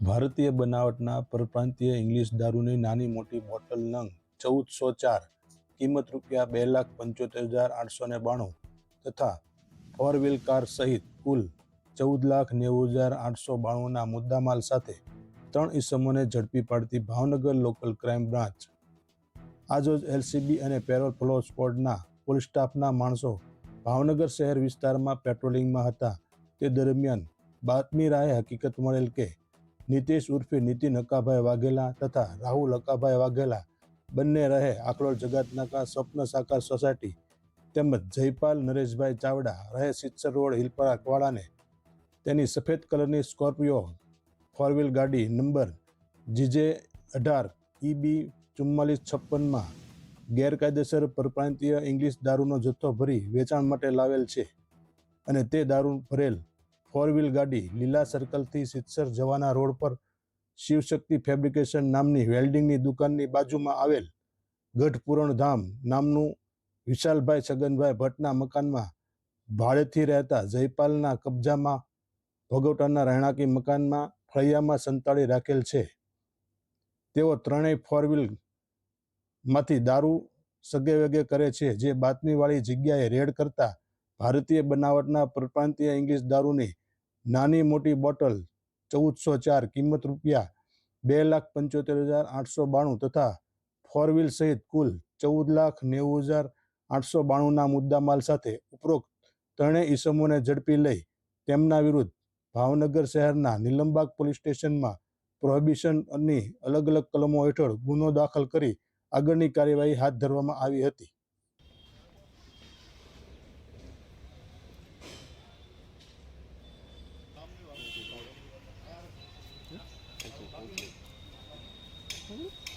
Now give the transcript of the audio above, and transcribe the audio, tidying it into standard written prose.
ભારતીય બનાવટના પરપ્રાંતીય ઇંગ્લિશ દારૂની નાની મોટી બોટલ નંગ 1404 કિંમત ₹2,75,892 તથા ફોર વ્હીલ કાર સહિત કુલ 14,90,892ના મુદ્દામાલ સાથે 3 ઇસમોને ઝડપી પાડતી ભાવનગર લોકલ ક્રાઇમ બ્રાન્ચ આજરોજ એલસીબી અને પેરોલ ફ્લો સ્ક્વોડના પોલીસ સ્ટાફના માણસો ભાવનગર શહેર વિસ્તારમાં પેટ્રોલિંગમાં હતા તે દરમિયાન બાતમી રાહે હકીકત મળેલ કે નીતેશ ઉર્ફે નીતિન હકાભાઈ વાઘેલા તથા રાહુલ હકાભાઈ વાઘેલા બંને રહે આખલોલ જગાતનાકા સ્વપ્ન સાકાર સોસાયટી તેમજ જયપાલ નરેશભાઈ ચાવડા રહે સિત્સર રોડ હિલપરા વાળાને તેની સફેદ કલરની સ્કોર્પિયો ફોર વ્હીલ ગાડી નંબર GJ18 EB 4456માં ગેરકાયદેસર પરપ્રાંતીય ઇંગ્લિશ દારૂનો જથ્થો ભરી વેચાણ માટે લાવેલ છે અને તે દારૂ ભરેલ ફોર વ્હીલ ગાડી લીલા સર્કલથી સિત્સર જવાના રોડ પર શિવશક્તિ ફેબ્રિકેશન નામની વેલ્ડિંગની દુકાનની બાજુમાં આવેલ ગઢપુરણ ધામ નામનું વિશાલભાઈ છગનભાઈ ભટ્ટના મકાનમાં ભાડેથી રહેતા જયપાલના કબજામાં ભોગવટાના રહેણાંકી મકાનમાં ફળિયામાં સંતાડી રાખેલ છે. તેઓ ત્રણેય ફોર વ્હીલમાંથી દારૂ સગેવગે કરે છે, જે બાતમીવાળી જગ્યાએ રેડ કરતા ભારતીય બનાવટના પરપ્રાંતીય ઇંગ્લિશ દારૂની નાની મોટી બોટલ 1404 કિંમત ₹2,75,892 તથા ફોર વ્હીલ સહિત કુલ 14,90,892ના મુદ્દામાલ સાથે ઉપરોક્ત ત્રણેય ઇસમોને ઝડપી લઈ તેમના વિરુદ્ધ ભાવનગર શહેરના નીલમબાગ પોલીસ સ્ટેશનમાં પ્રોહિબિશનની અલગ અલગ કલમો હેઠળ ગુનો દાખલ કરી આગળની કાર્યવાહી હાથ ધરવામાં આવી હતી. Thank you.